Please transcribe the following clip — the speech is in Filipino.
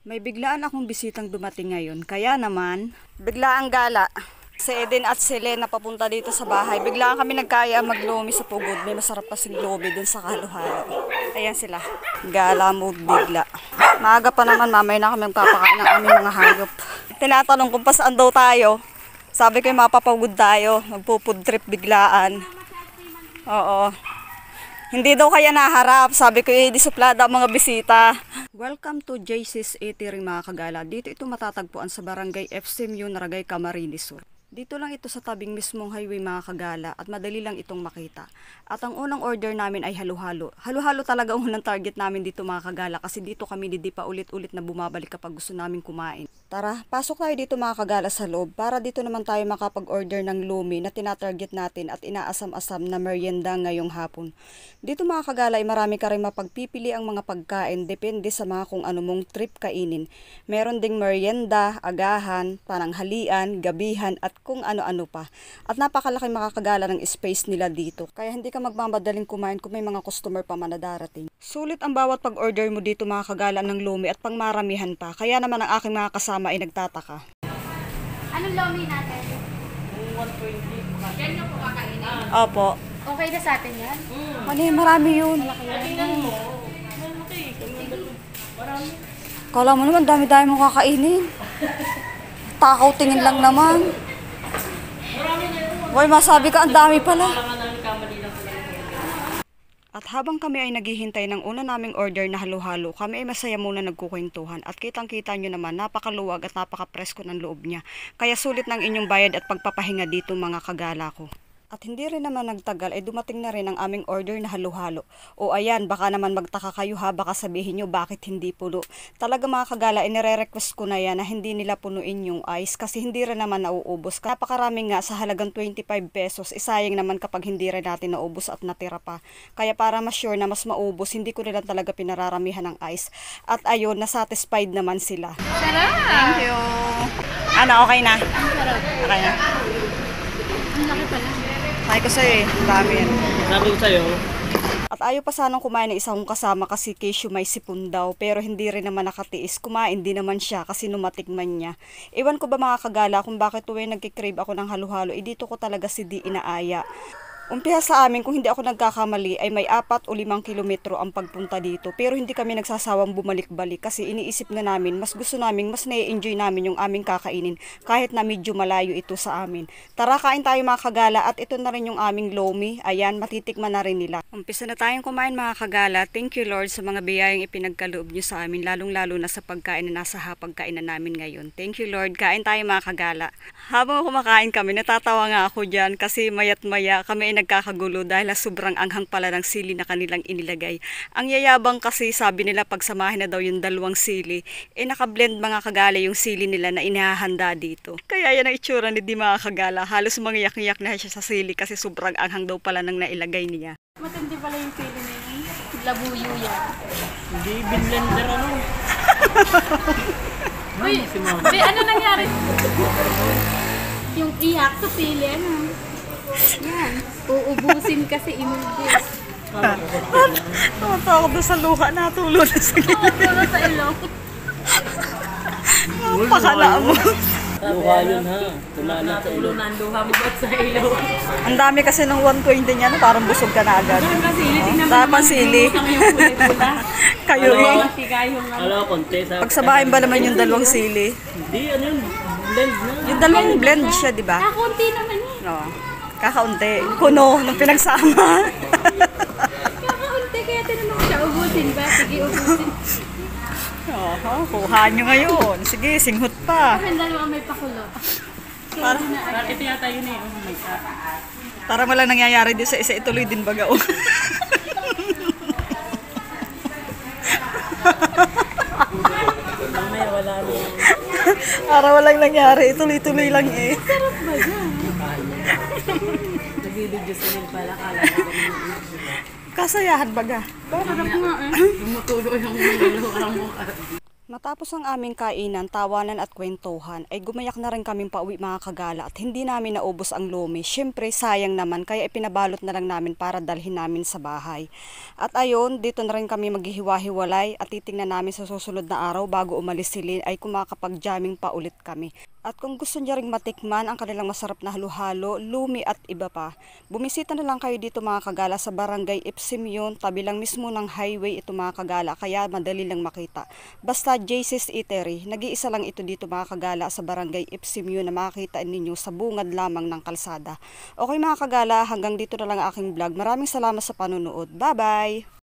May biglaan akong bisitang dumating ngayon, kaya naman, biglaang gala. Si Eden at si Lena papunta dito sa bahay. Biglaan kami nagkaya maglumi sa pugod. May masarap kasing lomi dun sa halo-halo. Ayan sila. Gala mood bigla. Maaga pa naman, mamaya na kami magpapakain ng aming mga hayop. Tinatanong kung pa saan daw tayo. Sabi ko mapapagod tayo. Magpo-food trip biglaan. Oo. Hindi daw kaya naharap. Sabi ko disuplada ang mga bisita. Welcome to JC's Eatery mga kagala. Dito ito matatagpuan sa Barangay FCMU, Naragay, Camarines Sur. Dito lang ito sa tabing mismong highway mga kagala at madali lang itong makita. At ang unang order namin ay halo-halo. Halo-halo talaga ang unang target namin dito mga kagala kasi dito kami hindi pa ulit-ulit na bumabalik kapag gusto namin kumain. Tara, pasok tayo dito mga kagala sa loob para dito naman tayo makapag-order ng lumi na tinatarget natin at inaasam-asam na merienda ngayong hapon. Dito mga kagala ay marami ka rin mapagpipili ang mga pagkain depende sa mga kung ano mong trip kainin. Meron ding merienda, agahan, pananghalian, gabihan at kung ano-ano pa. At napakalaki makakagala ng space nila dito. Kaya hindi ka magmamadaling kumain kung may mga customer pa man na darating. Sulit ang bawat pag-order mo dito mga kagala ng lumi at pangmaramihan pa. Kaya naman ang aking mga kasama ay nagtataka. Anong lomi natin? 120. Yan yung po kakainin. Opo. Okay na sa atin yan? Marami yun. Tingnan mo. Malaki. Marami. Kala mo naman dami-dami mong kakainin. Takaw tingin lang naman. Marami na yun. Hoy, masabi ka ang dami pala. Kailangan namin kamali lang sila. At habang kami ay naghihintay ng una naming order na halo-halo, kami ay masaya muna nagkukwentuhan at kitang-kita nyo naman napakaluwag at napaka-presko ng loob niya. Kaya sulit ng inyong bayad at pagpapahinga dito mga kagala ko. At hindi rin naman nagtagal ay dumating na rin ang aming order na halo-halo. O ayan, baka naman magtaka kayo ha, baka sabihin nyo bakit hindi puno. Talaga mga kagala, inire-request ko na yan na hindi nila punuin yung ice kasi hindi rin naman nauubos. Napakarami nga sa halagang 25 pesos, isayang naman kapag hindi rin natin naubos at natira pa. Kaya para mas sure na mas maubos, hindi ko rin talaga pinararamihan ng ice. At ayun, nasatisfied naman sila. Sarap! Thank you! Ano, okay na? Ang sarap. Okay na. Ang laki pala. Sabi ko sa'yo eh, dami yan. Sabi ko sa'yo. At ayaw pa sanang kumain ng isang kasama kasi kesyo may sipon daw. Pero hindi rin naman nakatiis. Kumain din naman siya kasi numatikman niya. Ewan ko ba mga kagala kung bakit tuwing nagkikrave ako ng halo-halo, dito ko talaga si Di inaaya. Umpisa sa amin, kung hindi ako nagkakamali, ay may 4 o 5 kilometro ang pagpunta dito. Pero hindi kami nagsasawang bumalik-balik kasi iniisip nga namin, mas gusto namin, mas nai-enjoy namin yung aming kakainin kahit na medyo malayo ito sa amin. Tara, kain tayo mga kagala at ito na rin yung aming lomi. Ayan, matitikman na rin nila. Umpisa na tayong kumain mga kagala. Thank you Lord sa mga biyayang ipinagkaloob nyo sa amin, lalong-lalo na sa pagkain na nasa hapagkainan namin ngayon. Thank you Lord. Kain tayo mga kagala. Habang kumakain kami, natatawa nga ako dyan kasi mayat-maya kami nagkakagulo dahil sobrang anghang pala ng sili na kanilang inilagay. Ang yayabang kasi sabi nila pagsamahin na daw yung 2 sili, nakablend mga kagala yung sili nila na inihahanda dito. Kaya yan ang itsura ni Di mga kagala. Halos mangyak-ngyak na siya sa sili kasi sobrang anghang daw pala nang nailagay niya. Matindi pala yung pili na yun. Labuyo yan. Hindi, binblender ano. Uy, be, ano nangyari? Yung iyak sa pili, ano? Yan. Uubusin kasi inuubos. Tumatawa ko doon sa luha, natulo na sa gilid. Oo, sa ilong. Pakala mo. Luha yun ha. Tumala sa ulo. Nanduha mo ba't sa ilong? Ang dami kasi ng 120 niya, no? Parang busog ka na agad. Pasili, tingnan mo Sa naman. pansili. Kami yung pula-pula. Kayo eh. Tigayong ano. Alam ko, konti sa... Pagsabahin ba naman yung 2 sili? Hindi, ano yun? Blend na. Yung 2 blend siya, di ba? Kakunti naman eh. No. Kakaunti. Kuno nung pinagsama. Kakaunti, kaya tinanong siya, ubusin ba? Sige, ubusin. Kuha nyo ngayon. Sige, singhot pa. Parang dalawa may pakulo. Ito yata yun eh. Oh my God. Para walang nangyayari din sa isa, ituloy din baga. Mamaya wala rin. Para walang nangyari, ituloy-tuloy lang eh. Sarap ba dyan? Nag-video sa nil pala. Kala ko Kasayahan baga. Sarap nga eh. Tumutulo yung mga ang mukha. Matapos ang aming kainan, tawanan at kwentuhan, ay gumayak na rin kaming pauwi mga kagala at hindi namin naubos ang lumi. Syempre sayang naman kaya ipinabalot na lang namin para dalhin namin sa bahay. At ayun, dito na rin kami maghihiwa-hiwalay at titingnan namin sa susunod na araw bago umalis sila ay kumakapag-jamming pa ulit kami. At kung gusto niya ring matikman ang kanilang masarap na halo-halo, lumi at iba pa, bumisita na lang kayo dito mga kagala sa Barangay Ipsimion, tabi lang mismo ng highway ito mga kagala, kaya madali lang makita. Basta JC's Eatery, nag-iisa lang ito dito mga kagala sa Barangay Ipsimion na makikita ninyo sa bungad lamang ng kalsada. Okay mga kagala, hanggang dito na lang aking vlog. Maraming salamat sa panonood. Bye-bye!